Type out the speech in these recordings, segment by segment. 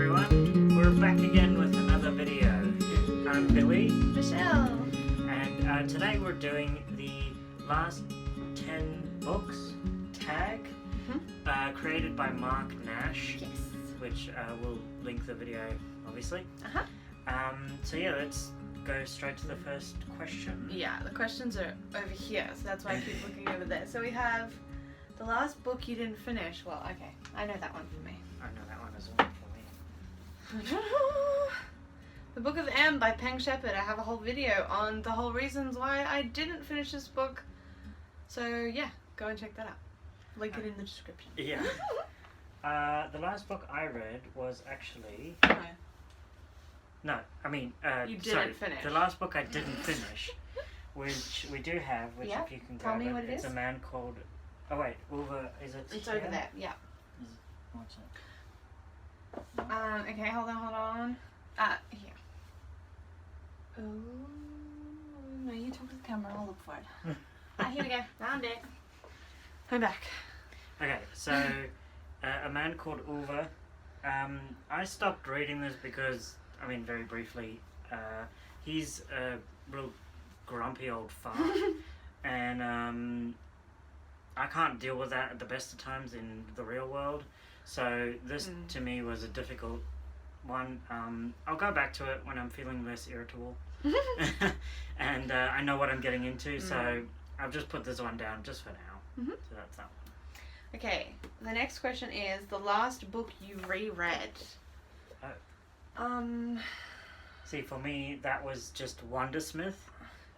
everyone, we're back again with another video. I'm Billy, Michelle, and today we're doing the last 10 books tag created by Mark Nash, yes. which we'll link the video obviously. So yeah, let's go straight to the first question. Yeah, the questions are over here, so that's why I keep looking over there. So we have the last book you didn't finish. Well, okay, I know that one for me. I know that one as well for me. The Book of M by Peng Shepherd. I have a whole video on the whole reasons why I didn't finish this book. So yeah, go and check that out. Link it in the description. Yeah. The last book I read was actually... No, I mean, you didn't sorry, finish. The last book I didn't finish, which we do have, which if you can Tell grab me it, what it it's is. a man called... Oh wait, Ulva, is it It's here? over there, yeah. What's it? Okay, hold on. Here. Oh, no, you talk to the camera, I'll look for it. Here we go, found it. I'm back. Okay, so a man called Ulva. I stopped reading this because, I mean, very briefly, he's a real grumpy old fart, and I can't deal with that at the best of times in the real world. So this to me was a difficult one. I'll go back to it when I'm feeling less irritable, and I know what I'm getting into. So I've just put this one down just for now. So that's that one. Okay, the next question is the last book you reread. Oh. See, for me, that was just Wondersmith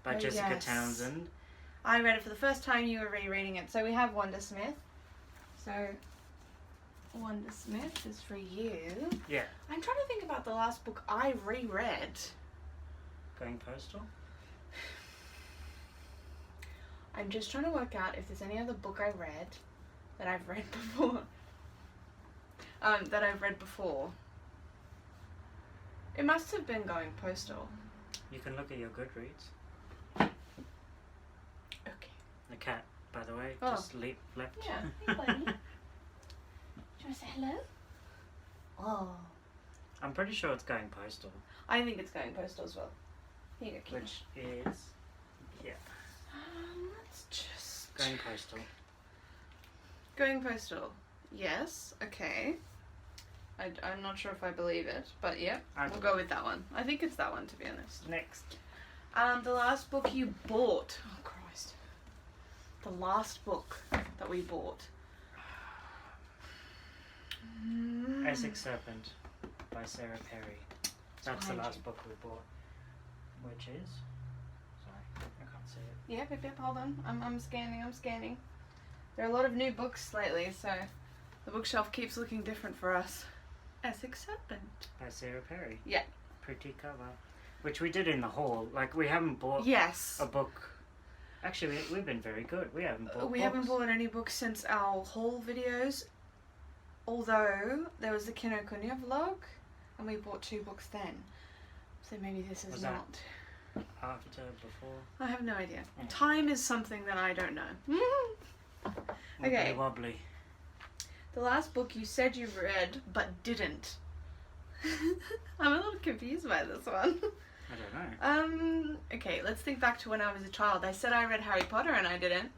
by Jessica yes. Townsend. I read it for the first time, you were rereading it. So we have Wondersmith. So Wondersmith is for you. Yeah. I'm trying to think about the last book I reread. Going Postal? I'm just trying to work out if there's any other book I read that I've read before. It must have been Going Postal. You can look at your Goodreads. Okay. The cat, by the way, Oh. just left. Yeah, hey buddy. Do you want to say hello? Oh. I'm pretty sure it's Going Postal, I think it's Going Postal as well. Here you go, which is, yeah, let's just... Going Postal. Going Postal. Yes, okay. I'm not sure if I believe it, but yeah, we'll go with that one. I think it's that one, to be honest. Next. The last book you bought. Oh, Christ. The last book that we bought. Essex Serpent by Sarah Perry. That's the last book we bought. Which is? Sorry, I can't see it. Yep, hold on. I'm scanning. There are a lot of new books lately, so the bookshelf keeps looking different for us. Essex Serpent. By Sarah Perry. Yeah. Pretty cover. Which we did in the haul. Like, we haven't bought a book. Actually, we've been very good. We haven't bought We haven't bought any books since our haul videos. Although, there was the Kinokuniya vlog, and we bought 2 books then. So maybe this is not... After, before? I have no idea. Yeah. Time is something that I don't know. Okay. Wobbly. The last book you said you read, but didn't. I'm a little confused by this one. I don't know. Okay, let's think back to when I was a child. I said I read Harry Potter and I didn't.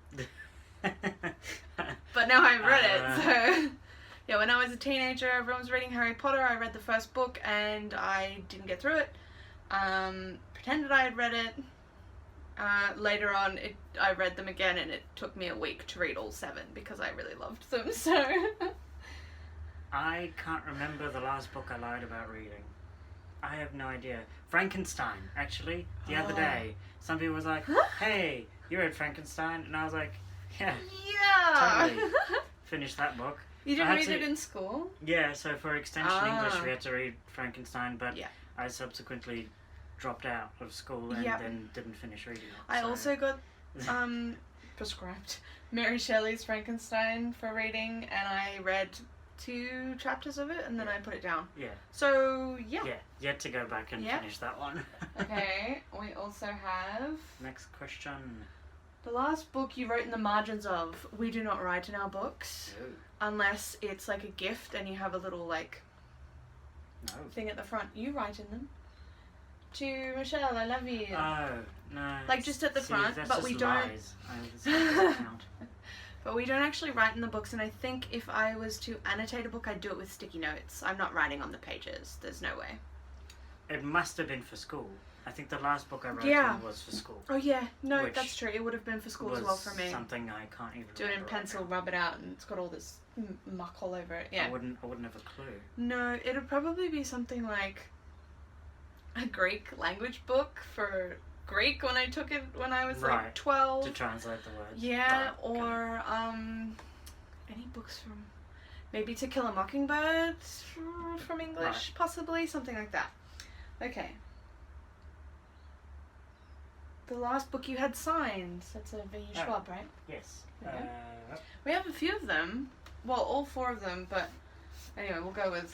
But now I've read it, so... Yeah, when I was a teenager, everyone was reading Harry Potter. I read the first book and I didn't get through it. Pretended I had read it. Later on, I read them again and it took me a week to read all 7 because I really loved them, so... I can't remember the last book I lied about reading. I have no idea. Frankenstein, actually, the other day. Somebody was like, hey, you read Frankenstein? And I was like, yeah. Totally. Finished that book. You didn't read it in school? Yeah, so for extension English we had to read Frankenstein, but I subsequently dropped out of school and then didn't finish reading it. I also got prescribed Mary Shelley's Frankenstein for reading, and I read 2 chapters of it and then I put it down. Yeah. So, yeah. Yeah, yet to go back and finish that one. Okay, we also have... Next question. The last book you wrote in the margins of. We do not write in our books. No. Unless it's like a gift and you have a little like No. thing at the front. You write in them. To Michelle, I love you. Oh, no. Like just at the front, that's but just we don't. lies. That doesn't count. But we don't actually write in the books, and I think if I was to annotate a book, I'd do it with sticky notes. I'm not writing on the pages. There's no way. It must have been for school. I think the last book I wrote Yeah. in was for school. Oh yeah, no, Which that's true. It would have been for school as well for me. Something I can't even Do it in remember right pencil, now. rub it out, and it's got all this muck all over it. Yeah. I wouldn't have a clue. No, it'd probably be something like a Greek language book for Greek when I took it when I was like Right. 12. To translate the words. Yeah, Right, okay. or any books from maybe To Kill a Mockingbird from English, Right. possibly something like that. Okay. The last book you had signed. That's a V. Oh. Schwab, right? Yes. Okay. We have a few of them. Well, all 4 of them, but anyway, we'll go with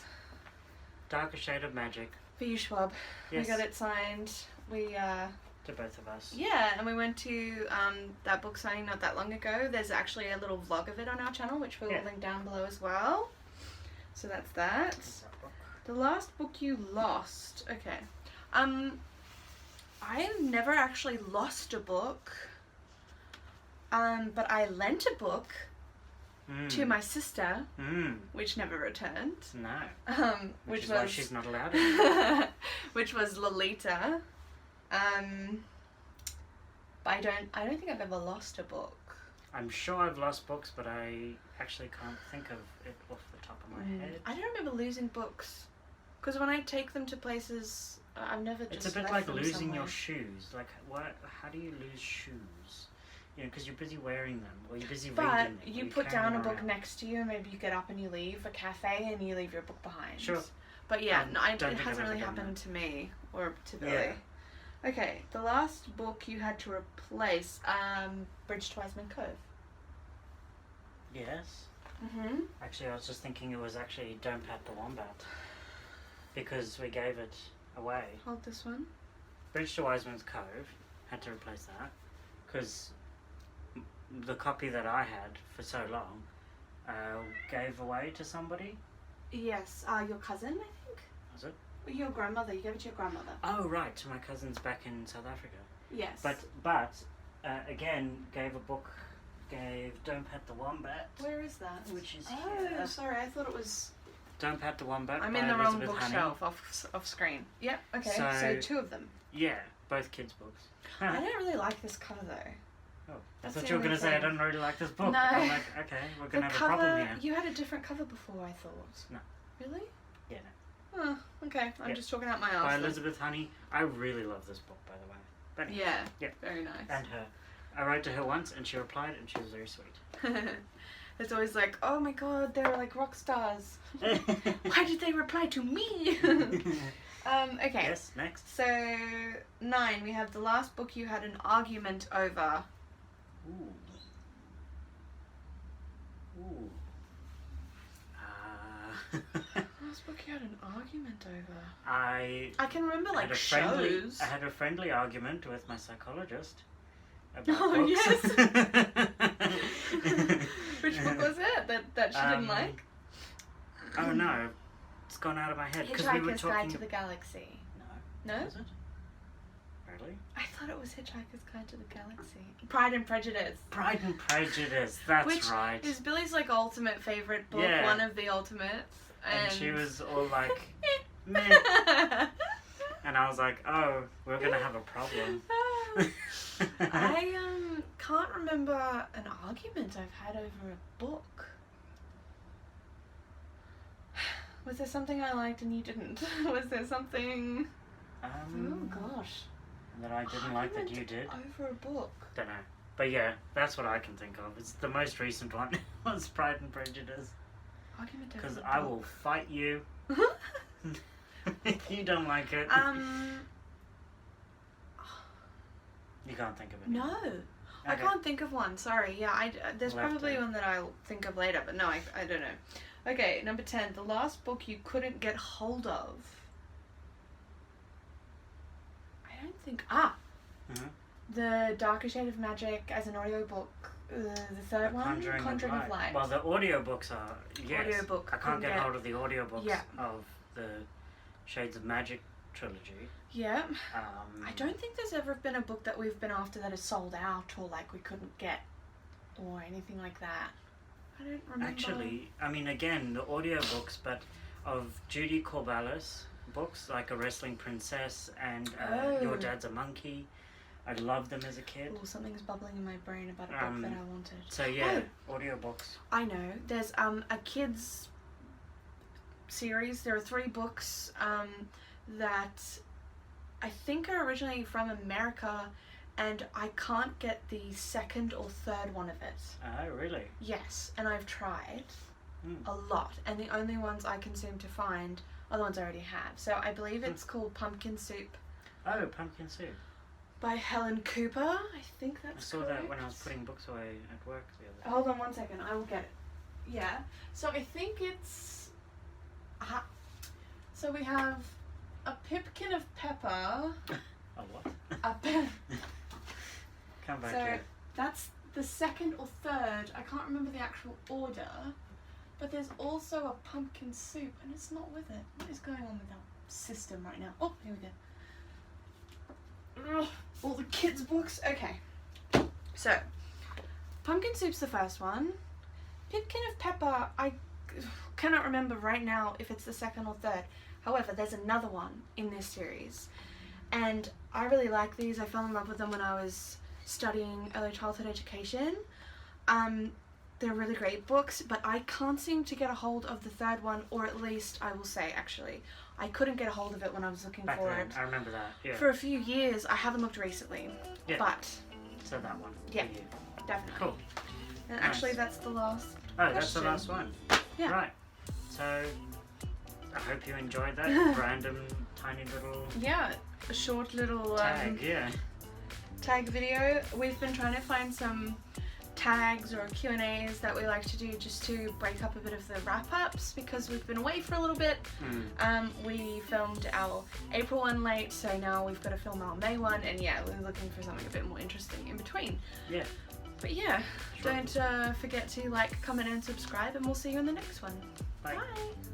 Darker Shade of Magic. V. Schwab. Yes. We got it signed. We To both of us. yeah, and we went to that book signing not that long ago. There's actually a little vlog of it on our channel, which we'll link down below as well. So that's that. What's that book? The last book you lost. Okay. I've never actually lost a book. But I lent a book to my sister, which never returned. No. Which is was why she's not allowed to. which was Lolita. But I don't think I've ever lost a book. I'm sure I've lost books, but I actually can't think of it off the top of my head. I don't remember losing books, because when I take them to places, I've never just. It's a bit left like them losing somewhere. your shoes. Like, what? How do you lose shoes? You know, because you're busy wearing them, or you're busy But reading them. or you you're put carrying down a them book around. next to you, and maybe you get up and you leave a cafe and you leave your book behind. Sure. But yeah, no, don't it think I've hasn't really ever done happened to me or to Billy. Yeah. Okay, the last book you had to replace, Bridge to Wiseman Cove. Yes. Mm-hmm. Actually, I was just thinking it was actually Don't Pat the Wombat. Because we gave it away. Hold this one. Bridge to Wiseman's Cove, had to replace that. Because the copy that I had for so long gave away to somebody. Yes, your cousin, I think. Was it? Your grandmother. You gave it to your grandmother. Oh, right, to my cousins back in South Africa. Yes. But again, gave Don't Pat the Wombat. Where is that? Which is Oh, here. sorry. I thought it was. Don't Pat the Wombat. I'm by in the wrong Elizabeth Honey. bookshelf off screen. Yep. Okay. So- So 2 of them. Yeah, both kids' books. I don't really like this cover though. Oh, I That's thought the you were only going to say I thing. don't really like this book. No. I'm like, okay, we're going The to have cover. a problem here. You had a different cover before, I thought. No. Really? Yeah, Oh, okay. I'm Yeah. just talking out my By arse. then. Elizabeth Honey. I really love this book, by the way. But anyway, Yeah. Yeah. Very nice. and her. I wrote to her once and she replied and she was very sweet. It's always like, oh my god, they're like rock stars. Why did they reply to me? Okay. Yes, next. So 9, we have the last book you had an argument over. Ooh. Ooh. Last book you had an argument over. I I can remember had like a friendly. shows. I had a friendly argument with my psychologist about Oh, books. Which book was it that she didn't like? Oh no, it's gone out of my head because we were Hitchhiker's Guide talking. to the Galaxy. No. No? Was it? Really? I thought it was Hitchhiker's Guide to the Galaxy. Pride and Prejudice. Pride and Prejudice. That's Which right. is Billy's like ultimate favorite book, Yeah. one of the ultimates. And she was all like, meh. And I was like, oh, we're gonna have a problem. I can't remember an argument I've had over a book. Was there something I liked and you didn't? Was there something? Oh gosh. That I didn't like that you did. Over a book. Don't know. But yeah, that's what I can think of. It's the most recent one was Pride and Prejudice. Argument over Because a I book. will fight you if you don't like it. You can't think of it. No. I Okay. can't think of one. Sorry. Yeah, there's Left probably it. one that I'll think of later, but no, I don't know. Okay, number 10. The last book you couldn't get hold of. I don't think... Mhm. The Darker Shade of Magic as an audiobook. The third one? Conjuring of Light. Well, the audiobooks are, yes. Audiobook, I can't couldn't get get- hold of the audiobooks Yeah. of the Shades of Magic trilogy. Yeah. I don't think there's ever been a book that we've been after that is sold out or like we couldn't get or anything like that. I don't remember. Actually, I mean, again, the audiobooks, but of Judy Corvallis books, like A Wrestling Princess and Your Dad's a Monkey. I loved them as a kid. Oh, something's bubbling in my brain about a book that I wanted. So yeah, audiobooks. I know. There's a kids series. There are 3 books that I think are originally from America, and I can't get the second or third one of it. Oh, really? Yes, and I've tried a lot, and the only ones I can seem to find are the ones I already have. So I believe it's called Pumpkin Soup. Oh, Pumpkin Soup. By Helen Cooper. I think that's I saw correct. that when I was putting books away at work the other day. Hold on one second, I will get it. Yeah. So I think it's... So we have a pipkin of pepper. A what? Come back So here. that's the second or third. I can't remember the actual order. But there's also a pumpkin soup, and it's not with it. What is going on with our system right now? Oh, here we go. Ugh, all the kids' books. Okay. So, pumpkin soup's the first one. Pipkin of pepper, I cannot remember right now if it's the second or third. However, there's another one in this series. And I really like these. I fell in love with them when I was studying early childhood education. They're really great books, but I can't seem to get a hold of the third one, or at least I will say, actually, I couldn't get a hold of it when I was looking for it. I remember that, yeah. For a few years. I haven't looked recently, but... So that one. Yeah, definitely. Cool. And actually, that's the last that's the last one. Yeah. Right. So, I hope you enjoyed that random, tiny little Yeah, a short little tag video. We've been trying to find some tags or Q&As that we like to do just to break up a bit of the wrap-ups because we've been away for a little bit. We filmed our April one late, so now we've got to film our May one, and yeah, we're looking for something a bit more interesting in between. Yeah. But yeah, don't forget to like, comment and subscribe, and we'll see you in the next one. Bye. Bye.